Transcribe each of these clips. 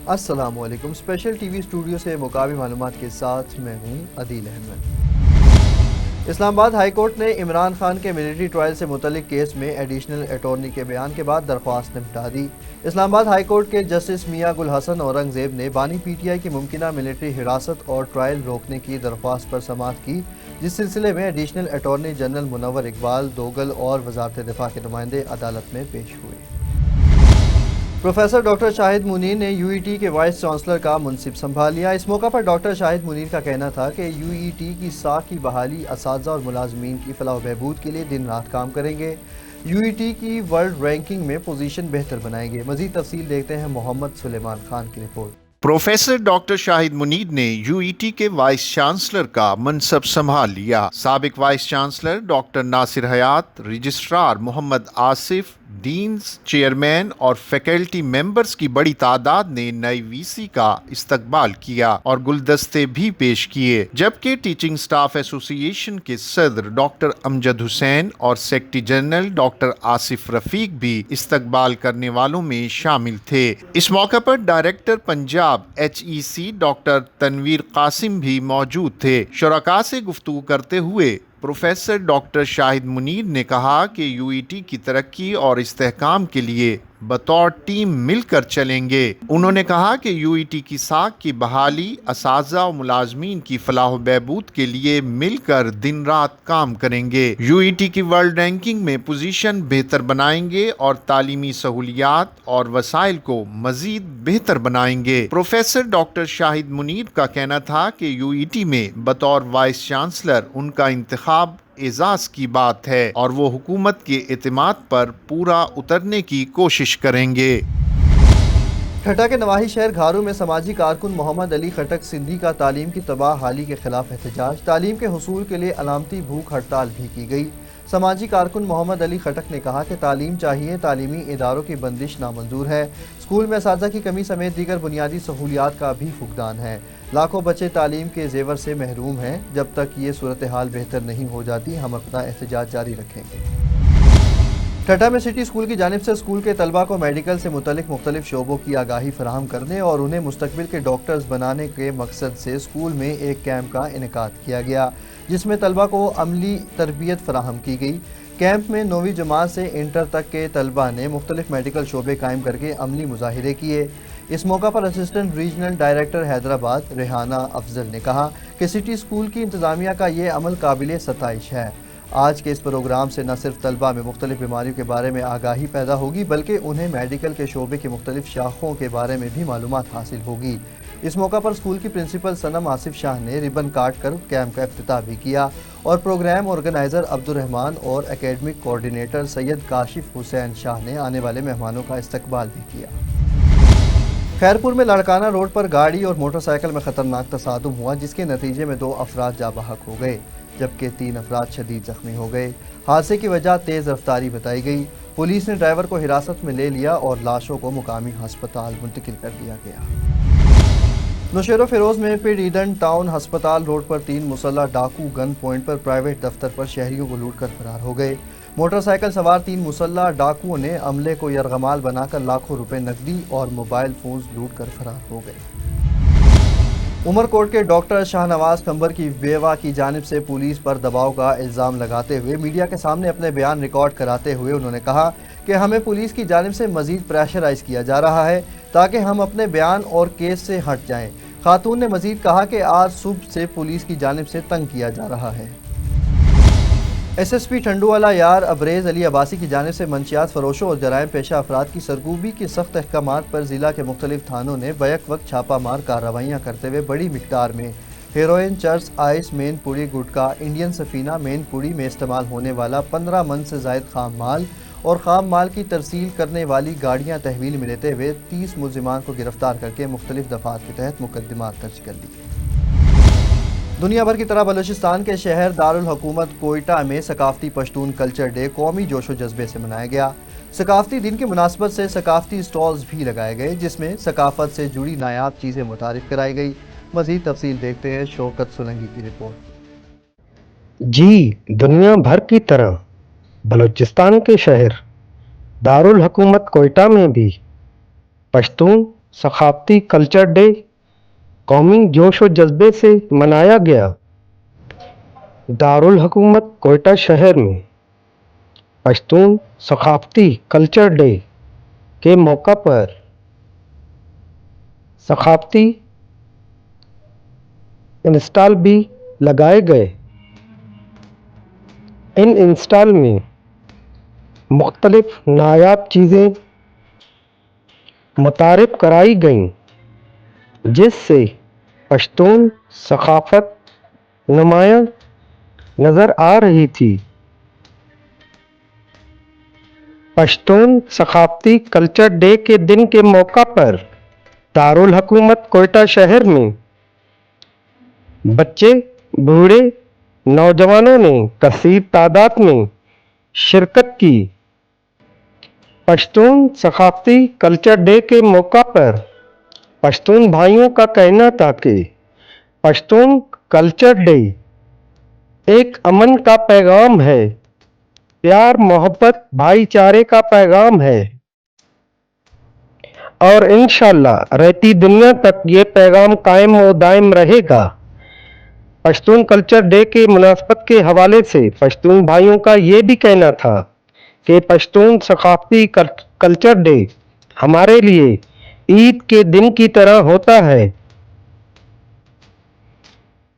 السلام علیکم۔ Special T V studio سے مقامی معلومات کے ساتھ میں ہوں عدیل احمد۔ اسلام آباد ہائی کورٹ نے عمران خان کے ملٹری ٹرائل سے متعلق کیس میں ایڈیشنل اٹارنی کے بیان کے بعد درخواست نمٹا دی۔ اسلام آباد ہائی کورٹ کے جسٹس میاں گل حسن اورنگزیب نے بانی پی ٹی آئی کی ممکنہ ملٹری حراست اور ٹرائل روکنے کی درخواست پر سماعت کی، جس سلسلے میں ایڈیشنل اٹارنی جنرل منور اقبال دوگل اور وزارت دفاع کے نمائندے عدالت میں پیش ہوئے۔ پروفیسر ڈاکٹر شاہد منیر نے یو ای ٹی کے وائس چانسلر کا منصب سنبھال لیا۔ اس موقع پر ڈاکٹر شاہد منیر کا کہنا تھا کہ یو ای ٹی کی ساکھ کی بحالی، اساتذہ اور ملازمین کی فلاح و بہبود کے لیے دن رات کام کریں گے۔ یو ای ٹی کی ورلڈ رینکنگ میں پوزیشن بہتر بنائیں گے۔ مزید تفصیل دیکھتے ہیں محمد سلیمان خان کی رپورٹ۔ پروفیسر ڈاکٹر شاہد منیر نے یو ای ٹی کے وائس چانسلر کا منصب سنبھال لیا۔ سابق وائس چانسلر ڈاکٹر ناصر حیات، رجسٹرار محمد آصف، ڈینز، چیئرمین اور فیکلٹی ممبرز کی بڑی تعداد نے نئے وی سی کا استقبال کیا اور گلدستے بھی پیش کیے، جبکہ ٹیچنگ سٹاف ایسوسی ایشن کے صدر ڈاکٹر امجد حسین اور سیکرٹری جنرل ڈاکٹر آصف رفیق بھی استقبال کرنے والوں میں شامل تھے۔ اس موقع پر director Punjab H E C doctor Tanveer Qasim بھی موجود تھے۔ شرکاء سے گفتگو کرتے ہوئے پروفیسر ڈاکٹر شاہد منیر نے کہا کہ یو ای ٹی کی ترقی اور استحکام کے لیے بطور ٹیم مل کر چلیں گے۔ انہوں نے کہا کہ یو ای ٹی کی ساکھ کی بحالی، اساتذہ و ملازمین کی فلاح و بہبود کے لیے مل کر دن رات کام کریں گے۔ یو ای ٹی کی ورلڈ رینکنگ میں پوزیشن بہتر بنائیں گے اور تعلیمی سہولیات اور وسائل کو مزید بہتر بنائیں گے۔ پروفیسر ڈاکٹر شاہد منیر کا کہنا تھا کہ یو ای ٹی میں بطور وائس چانسلر ان کا انتخاب اعزاز کی بات ہے اور وہ حکومت کے اعتماد پر پورا اترنے کی کوشش کریں گے۔ ٹھٹہ کے نواحی شہر گھارو میں سماجی کارکن محمد علی خٹک سندھی کا تعلیم کی تباہ حالی کے خلاف احتجاج۔ تعلیم کے حصول کے لیے علامتی بھوک ہڑتال بھی کی گئی۔ سماجی کارکن محمد علی خٹک نے کہا کہ تعلیم چاہیے، تعلیمی اداروں کی بندش نامنظور ہے۔ اسکول میں اساتذہ کی کمی سمیت دیگر بنیادی سہولیات کا بھی فقدان ہے۔ لاکھوں بچے تعلیم کے زیور سے محروم ہیں۔ جب تک یہ صورتحال بہتر نہیں ہو جاتی، ہم اپنا احتجاج جاری رکھیں گے۔ ٹھٹہ میں سٹی اسکول کی جانب سے اسکول کے طلبہ کو میڈیکل سے متعلق مختلف شعبوں کی آگاہی فراہم کرنے اور انہیں مستقبل کے ڈاکٹرز بنانے کے مقصد سے اسکول میں ایک کیمپ کا انعقاد کیا گیا، جس میں طلبہ کو عملی تربیت فراہم کی گئی۔ کیمپ میں 9ویں جماعت سے انٹر تک کے طلبہ نے مختلف میڈیکل شعبے قائم کر کے عملی مظاہرے کیے۔ اس موقع پر assistant regional director Hyderabad Rehana Afzal نے کہا کہ سٹی اسکول کی انتظامیہ کا یہ عمل قابل ستائش ہے۔ آج کے اس پروگرام سے نہ صرف طلبہ میں مختلف بیماریوں کے بارے میں آگاہی پیدا ہوگی، بلکہ انہیں میڈیکل کے شعبے کے مختلف شاخوں کے بارے میں بھی معلومات حاصل ہوگی۔ اس موقع پر اسکول کی پرنسپل صنم آصف شاہ نے ربن کاٹ کر کیمپ کا افتتاح بھی کیا اور پروگرام آرگنائزر عبد الرحمان اور اکیڈمک کوارڈینیٹر سید کاشف حسین شاہ نے آنے والے مہمانوں کا استقبال بھی کیا۔ خیرپور میں لاڑکانہ روڈ پر گاڑی اور موٹر سائیکل میں خطرناک تصادم ہوا، جس کے نتیجے میں 2 افراد جاں بحق ہو گئے، جبکہ 3 افراد شدید زخمی ہو گئے۔ حادثے کی وجہ تیز رفتاری بتائی گئی۔ پولیس نے ڈرائیور کو حراست میں لے لیا اور لاشوں کو مقامی ہسپتال منتقل کر دیا گیا۔ نوشہرہ فیروز میں پیر ایڈن ٹاؤن ہسپتال روڈ پر 3 مسلح ڈاکو گن پوائنٹ پر پرائیویٹ دفتر پر شہریوں کو لوٹ کر فرار ہو گئے۔ موٹر سائیکل سوار 3 مسلح ڈاکوؤں نے عملے کو یرغمال بنا کر لاکھوں روپے نقدی اور موبائل فونز لوٹ کر فرار ہو گئے۔ عمرکوٹ کے ڈاکٹر شاہ نواز قمبر کی بیوہ کی جانب سے پولیس پر دباؤ کا الزام لگاتے ہوئے میڈیا کے سامنے اپنے بیان ریکارڈ کراتے ہوئے انہوں نے کہا کہ ہمیں پولیس کی جانب سے مزید پریشرائز کیا جا رہا ہے تاکہ ہم اپنے بیان اور کیس سے ہٹ جائیں۔ خاتون نے مزید کہا کہ آج صبح سے پولیس کی جانب سے تنگ کیا جا رہا ہے۔ ایس ایس پی ٹھنڈووالا یار ابریز علی عباسی کی جانب سے منشیات فروشوں اور جرائم پیشہ افراد کی سرکوبی کے سخت احکامات پر ضلع کے مختلف تھانوں نے بیک وقت چھاپہ مار کارروائیاں کرتے ہوئے بڑی مقدار میں ہیروئن، چرس، آئس، مین پوڑی گٹکا، انڈین سفینہ مین پوڑی میں استعمال ہونے والا 15 من سے زائد خام مال اور خام مال کی ترسیل کرنے والی گاڑیاں تحویل میں لیتے ہوئے 30 ملزمان کو گرفتار کر کے مختلف دفعات کے تحت مقدمات درج کر لی۔ دنیا بھر کی طرح بلوچستان کے شہر دارالحکومت کوئٹہ میں ثقافتی پشتون کلچر ڈے قومی جوش و جذبے سے منایا گیا۔ ثقافتی دن کی مناسبت سے ثقافتی اسٹالز بھی لگائے گئے، جس میں ثقافت سے جڑی نایاب چیزیں متعارف کرائی گئی۔ مزید تفصیل دیکھتے ہیں شوکت سولنگی کی رپورٹ۔ جی، دنیا بھر کی طرح بلوچستان کے شہر دارالحکومت کوئٹہ میں بھی پشتون ثقافتی کلچر ڈے قومی جوش و جذبے سے منایا گیا۔ دارالحکومت کوئٹہ شہر میں پشتون ثقافتی کلچر ڈے کے موقع پر ثقافتی انسٹال بھی لگائے گئے۔ ان انسٹال میں مختلف نایاب چیزیں متعارف کرائی گئیں جس سے پشتون ثقافت نمایاں نظر آ رہی تھی۔ پشتون ثقافتی کلچر ڈے کے دن کے موقع پر دارالحکومت کوئٹہ شہر میں بچے، بوڑھے، نوجوانوں نے کثیر تعداد میں شرکت کی۔ پشتون ثقافتی کلچر ڈے کے موقع پر پشتون بھائیوں کا کہنا تھا کہ پشتون کلچر ڈے ایک امن کا پیغام ہے، پیار، محبت، بھائی چارے کا پیغام ہے اور انشاءاللہ رہتی دنیا تک یہ پیغام قائم و دائم رہے گا۔ پشتون کلچر ڈے کے مناسبت کے حوالے سے پشتون بھائیوں کا یہ بھی کہنا تھا کہ پشتون ثقافتی کلچر ڈے ہمارے لیے عید کے دن کی طرح ہوتا ہے۔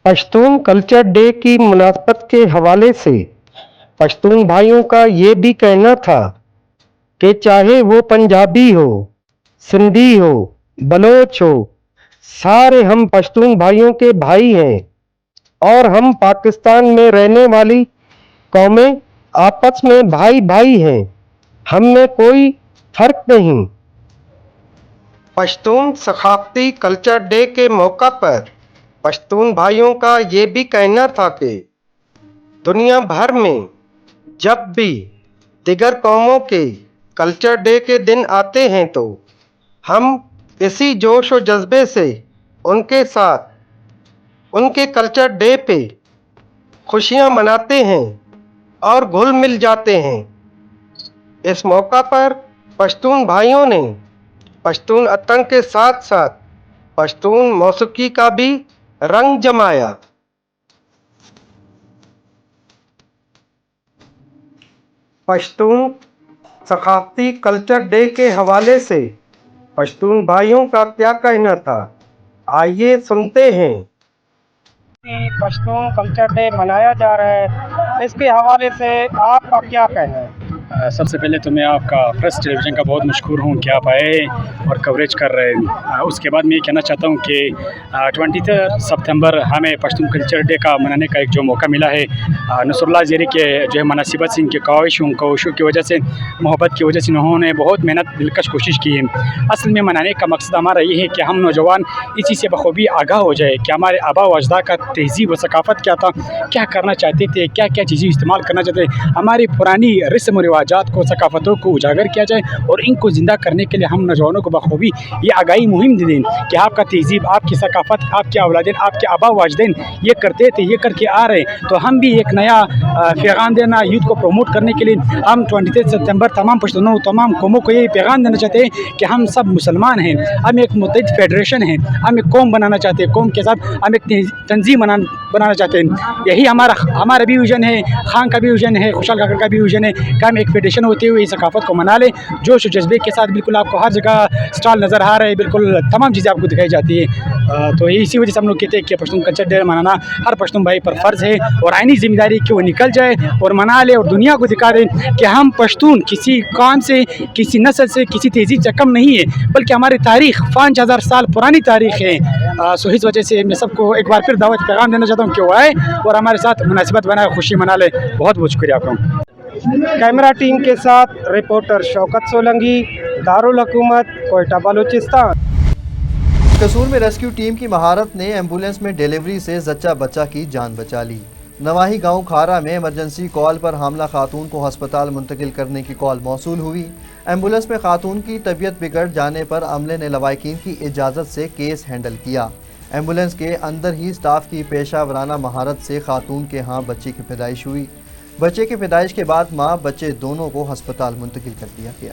پشتون کلچر ڈے کی مناسبت کے حوالے سے پشتون بھائیوں کا یہ بھی کہنا تھا کہ چاہے وہ پنجابی ہو، سندھی ہو، بلوچ ہو، سارے ہم پشتون بھائیوں کے بھائی ہیں اور ہم پاکستان میں رہنے والی قومیں آپس میں بھائی بھائی ہیں، ہم میں کوئی فرق نہیں۔ پشتون ثقافتی کلچر ڈے کے موقع پر پشتون بھائیوں کا یہ بھی کہنا تھا کہ دنیا بھر میں جب بھی دیگر قوموں کے کلچر ڈے کے دن آتے ہیں تو ہم اسی جوش و جذبے سے ان کے ساتھ ان کے کلچر ڈے پہ خوشیاں مناتے ہیں اور گھل مل جاتے ہیں۔ اس موقع پر پشتون بھائیوں نے پشتون اتنگ کے ساتھ ساتھ پشتون موسیقی کا بھی رنگ جمایا۔ پشتون ثقافتی کلچر ڈے کے حوالے سے پشتون بھائیوں کا کیا کہنا تھا، آئیے سنتے ہیں۔ پشتون کلچر ڈے منایا جا رہا ہے، اس کے حوالے سے آپ کا کیا کہنا ہے؟ سب سے پہلے تو میں آپ کا پریس ٹیلی ویژن کا بہت مشکور ہوں کہ آپ آئے اور کوریج کر رہے ہیں۔ اس کے بعد میں یہ کہنا چاہتا ہوں کہ 23 ستمبر ہمیں پشتون کلچر ڈے کا منانے کا ایک جو موقع ملا ہے، نصر اللہ زیری کے جو ہے مناسبت سے ان کے کوششوں کی وجہ سے، محبت کی وجہ سے انہوں نے بہت محنت دلکش کوشش کی ہے۔ اصل میں منانے کا مقصد ہمارا یہ ہے کہ ہم نوجوان اسی سے بخوبی آگاہ ہو جائے کہ ہمارے آبا و اجداد کا تہذیب و ثقافت کیا تھا، کیا کرنا چاہتے تھے، کیا کیا چیزیں استعمال کرنا چاہتے تھے، ہماری پرانی رسم و رواجات کو، ثقافتوں کو اجاگر کیا جائے اور ان کو زندہ کرنے کے لیے ہم نوجوانوں کو بخوبی یہ آگاہی مہم دیں کہ آپ کا تہذیب، آپ کی ثقافت، آپ کے اولادین، آپ کے آبا و اجداد یہ کرتے تھے، یہ کر کے آ رہے ہیں، تو ہم بھی ایک نیا پیغام دینا، یوتھ کو پروموٹ کرنے کے لیے ہم 23 ستمبر تمام پشتونوں، تمام قوموں کو یہ پیغام دینا چاہتے ہیں کہ ہم سب مسلمان ہیں، ہم ایک متحد فیڈریشن ہیں، ہم ایک قوم بنانا چاہتے ہیں، قوم کے ساتھ ہم ایک تنظیم بنانا چاہتے ہیں۔ یہی ہمارا بھی ویژن ہے، خان کا بھی ویژن ہے، خوشحال کاکڑ کا بھی ویژن ہے کہ ہم ایک فیڈریشن ہوتے ہوئے ثقافت کو منا لیں، جوش و جذبے کے ساتھ۔ بالکل آپ کو ہر جگہ اسٹال نظر آ رہے ہیں، بالکل تمام چیزیں آپ کو دکھائی جاتی ہے، تو اسی وجہ سے ہم لوگ کہتے ہیں کہ پشتون کلچر ڈے منانا ہر پشتون بھائی پر فرض ہے اور آئینی ذمہ داری کہ وہ نکل جائے اور منا لے اور دنیا کو دکھا دے کہ ہم پشتون کسی قوم سے، کسی نسل سے، کسی تہذیب سے کم نہیں ہے، بلکہ ہماری تاریخ 5000 سال پرانی تاریخ ہے۔ سو اس وجہ سے میں سب کو ایک بار پھر دعوت پیغام دینا چاہتا ہوں کہ وہ آئے اور ہمارے ساتھ مناسبت بنائے، خوشی منا لے۔ بہت بہت شکریہ آپ کا۔ کیمرہ ٹیم کے ساتھ رپورٹر شوکت سولنگی، دارالحکومت کوئٹہ بلوچستان۔ قصور میں ریسکیو ٹیم کی مہارت نے ایمبولینس میں ڈیلیوری سے زچہ بچہ کی جان بچا لی۔ نواحی گاؤں کھارا میں ایمرجنسی کال پر حاملہ خاتون کو ہسپتال منتقل کرنے کی کال موصول ہوئی۔ ایمبولینس میں خاتون کی طبیعت بگڑ جانے پر عملے نے لواحقین کی اجازت سے کیس ہینڈل کیا۔ ایمبولینس کے اندر ہی سٹاف کی پیشہ ورانہ مہارت سے خاتون کے ہاں بچے کی پیدائش ہوئی۔ بچے کی پیدائش کے بعد ماں بچے دونوں کو ہسپتال منتقل کر دیا گیا۔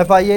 FIA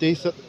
23